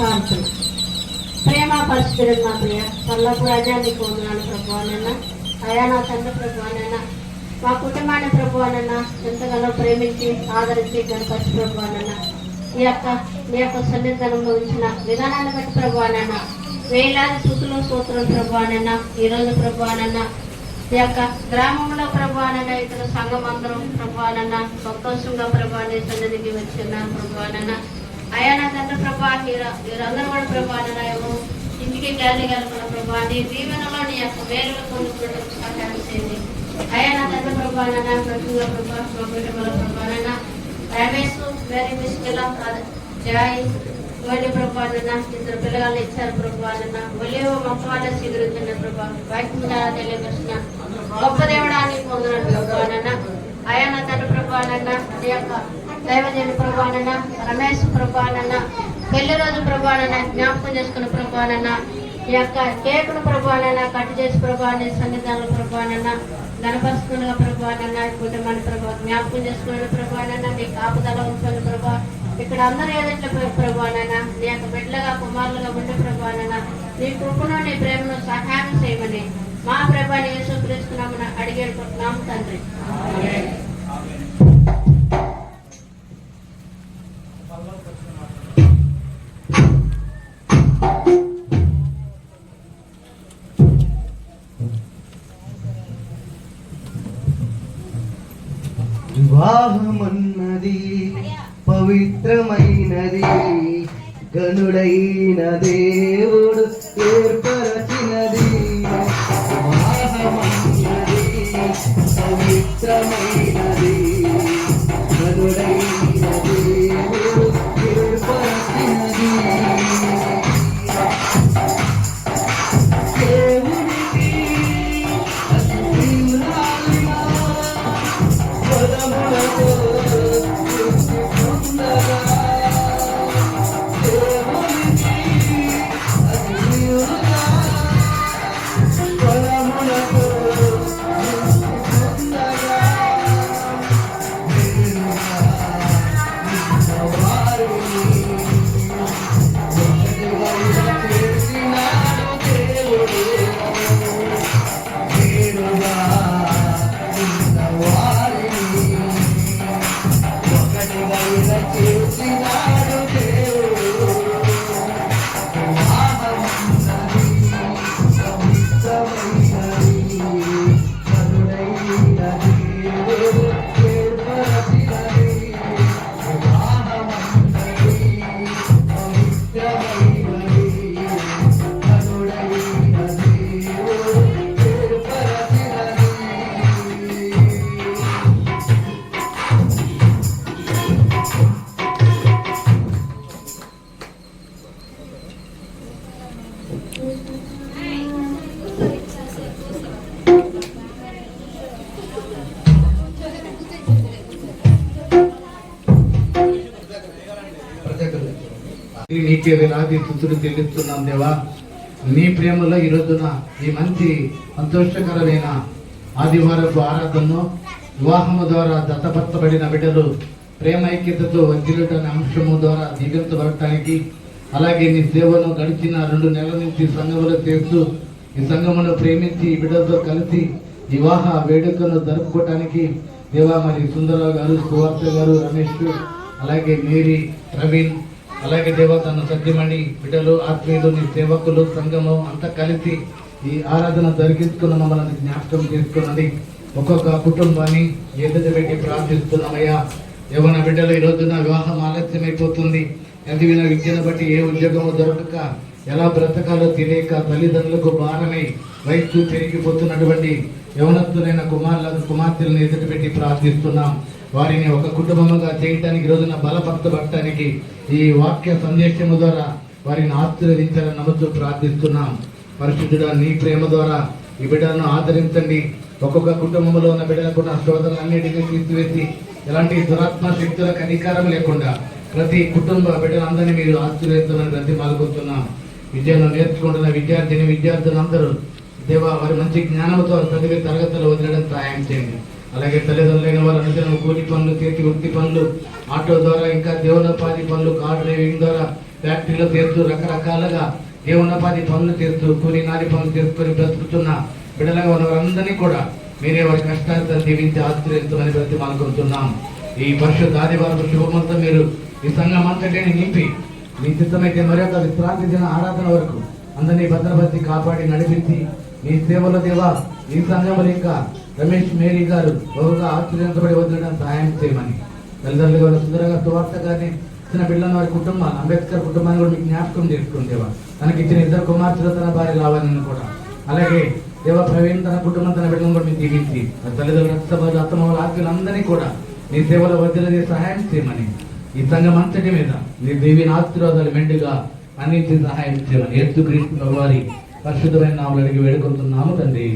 ప్రార్థన. ప్రేమ పరిస్థితులు మా ప్రియ పల్లపు రాజ్యాన్ని పొందినాను ప్రభువానన్నా. అయా నా తండ్రి ప్రభువానన్నా, మా కుటుంబాన్ని ప్రభువానన్నా ఎంతగానో ప్రేమించి ఆదరించి గణపతి ప్రభువానన్నా, మీ యొక్క సన్నిధానంలో ఉంచిన విధానాన్ని బట్టి ప్రభువానన్నా వేలాది స్తుతులు స్తోత్రం ప్రభువానన్నా. ఈరోజు ప్రభువానన్నా ఈ యొక్క గ్రామంలో ప్రభువానన్నా ఇతర సంఘం అందరం ప్రభువానన్నా సంతోషంగా ప్రభువాన్ని సన్నిధికి వచ్చిన్నారు ప్రభువానన్నా. అయా నా తండ్రి ప్రభా మీరందరూ కూడా ప్రభువానన్నా ఇంటికి గాలి కలుపుకున్న ప్రభా నీ దీవెనలో నీ యొక్క వేరులు పొందుకోవడం సహాయం చేయండి. అయా నా తండ్రి ప్రభువానన్నా ప్రతిగా ప్రభా మా కుటుంబాల ప్రభువానన్నా రమేష్ వేరే మిస్కెలా జాయ్ ఒలి ప్రభువానన్నా ఇద్దరు పిల్లగాళ్ళు ఇచ్చారు ప్రభువానన్నా. ఒలివో మొక్కవాళ్ళ సిగురుతున్న ప్రభా వాక్యం తెలియవలసిన గొప్ప దేవుడాన్ని పొందిన ప్రభువానన్నా. అయా నా తండ్రి ప్రభువానన్నా నీ యొక్క దైవజన ప్రభువానన్నా రమేష్ ప్రభువానన్నా పెళ్లి రోజు ప్రభువానన్నా జ్ఞాపకం చేసుకున్న ప్రభువానన్నా ఈ యొక్క కేకును ప్రభువానన్నా కట్ చేసి ప్రభువాన్ని సన్నిధానంలో ప్రభువానన్నా గణపరుస్తున్న ప్రభువానన్నా కుటుంబాన్ని ప్రభావ జ్ఞాపకం చేసుకున్న ప్రభువానన్నా నీ కాపుదల ఉంచుకున్న ప్రభావ ఇక్కడ అందరూ ఏదైతే ప్రభువానన్నా నీ యొక్క బిడ్డలుగా కుమారులుగా ఉండే ప్రభువానన్నా నీ కృపను నీ ప్రేమను సహాయం చేయమని మా ప్రభాని యేసుక్రీస్తునామమున అడిగేడుకుంటున్నాము తండ్రి. వివాహమన్నది పవిత్రమైనది, గనుడైన దేవుడు ఏర్పరచినది. వివాహమన్నది పవిత్రమైనది, గనుడైన దేవుడు ఏర్పరచినది. నీకే వేలాది స్తుతులు చెల్లిస్తున్నాం దేవా. నీ ప్రేమలో ఈ రోజున ఈ మంచి సంతోషకరమైన ఆదివారపు ఆరాధనను వివాహము ద్వారా దత్తపరచబడిన బిడ్డలు ప్రేమైక్యతతో వర్ధిల్లుటనే అంశము ద్వారా దీవించబడటానికి, అలాగే నీ సేవను గడిచిన 2 నెలల నుంచి సంఘములో చేస్తూ ఈ సంఘమును ప్రేమించి ఈ బిడ్డలతో కలిసి వివాహ వేడుకను జరుపుకోవటానికి దేవా మరి సుందరరావు గారు, సువార్త గారు, రమేష్, అలాగే మేరీ, ప్రవీణ్, అలాగే దేవ తన సత్యమణి బిడ్డలు, ఆత్మీయులు, నీ సేవకులు, సంఘము అంతా కలిసి ఈ ఆరాధన జరిగించుకున్న మమ్మల్ని జ్ఞాపకం చేసుకున్నది. ఒక్కొక్క కుటుంబాన్ని ఎదుట పెట్టి ప్రార్థిస్తున్నామయ్యా. యవ్వన బిడ్డలు ఈ రోజున వివాహం ఆలస్యమైపోతుంది. ఎదిగిన విద్యను బట్టి ఏ ఉద్యోగము దొరకక ఎలా బ్రతకాలో తెలియక తల్లిదండ్రులకు భారమై వయస్సు పెరిగిపోతున్నటువంటి యవనస్తులైన కుమార్తెలను ఎదుట పెట్టి ప్రార్థిస్తున్నాం. వారిని ఒక కుటుంబముగా చేయటానికి రోజున బలపరచబడటానికి ఈ వాక్య సందేశము ద్వారా వారిని ఆశీర్వదించాలని నమ్ముతూ ప్రార్థిస్తున్నాం. పరిశుద్ధుడా నీ ప్రేమ ద్వారా ఈ బిడ్డలను ఆదరించండి. ఒక్కొక్క కుటుంబంలో ఉన్న బిడ్డలకు నా శోధనలన్నిటికీ తీసివేసి ఎలాంటి దురాత్మ శక్తులకు అధికారం లేకుండా ప్రతి కుటుంబ బిడ్డలందరినీ మీరు ఆశీర్వదించాలని ప్రతి పాల్గొంటున్నాం. విద్యను నేర్చుకుంటున్న విద్యార్థులందరూ దేవా వారి మంచి జ్ఞానంతో చదివే తరగతులు వదిలడం సహాయం చేయండి. అలాగే తల్లిదండ్రులైన వారు అనుదినం కూలి పనులు, చేతి వృత్తి పనులు, ఆటో ద్వారా, ఇంకా జీవనోపాధి పనులు, కార్ డ్రైవింగ్ ద్వారా, ఫ్యాక్టరీలో చేస్తూ రకరకాలుగా జీవనోపాధి పనులు చేస్తూ కూలి నాలి పనులు చేసుకొని బ్రతుకుతున్న బిడ్డలుగా ఉన్న వారందరినీ కూడా మీరే వారి కష్టాలతో దీవించి ఆశ్రయిస్తామని బ్రతిమాలుకుంటున్నాం. ఈ పరిశుద్ధ ఆదివారం శుభమంతా మీరు ఈ సంఘం అంతటిని నింపి మీ చిత్తమైతే మరొక విశ్రాంతి దిన ఆరాధన వరకు అందరినీ భద్రపరిచి కాపాడి నడిపించి మీ సేవల దేవా ఈ సంఘంలో ఇంకా రమేష్ మేరీ గారు బహుగా ఆశ్చర్యించబడి వదిలడం సహాయం చేయమని తల్లిదండ్రులు గారు సుందరంగా సువార్త గారిని ఇచ్చిన బిడ్డలను వారి కుటుంబాన్ని, అంబేద్కర్ కుటుంబాన్ని కూడా మీకు జ్ఞాపకం చేసుకుంటేవా తనకి ఇచ్చిన 2 కుమార్తెలు తన భార్య లావాలని కూడా, అలాగే దేవ ప్రవీణ్ తన కుటుంబం తన బిడ్డలను కూడా మీకు దీవించి తల్లిదండ్రులు అత్తమ్మల ఆత్మీయులందరినీ కూడా మీ సేవలో వదిలేదే సహాయం చేయమని ఈ సంఘం అంతటి మీద మీ దేవిని ఆశీర్వాదాలు మెండుగా అందించి సహాయం చేయమని యేసుక్రీస్తు వారి పరిశుద్ధమైన నామములో అడిగి వేడుకుంటున్నాము తండ్రి.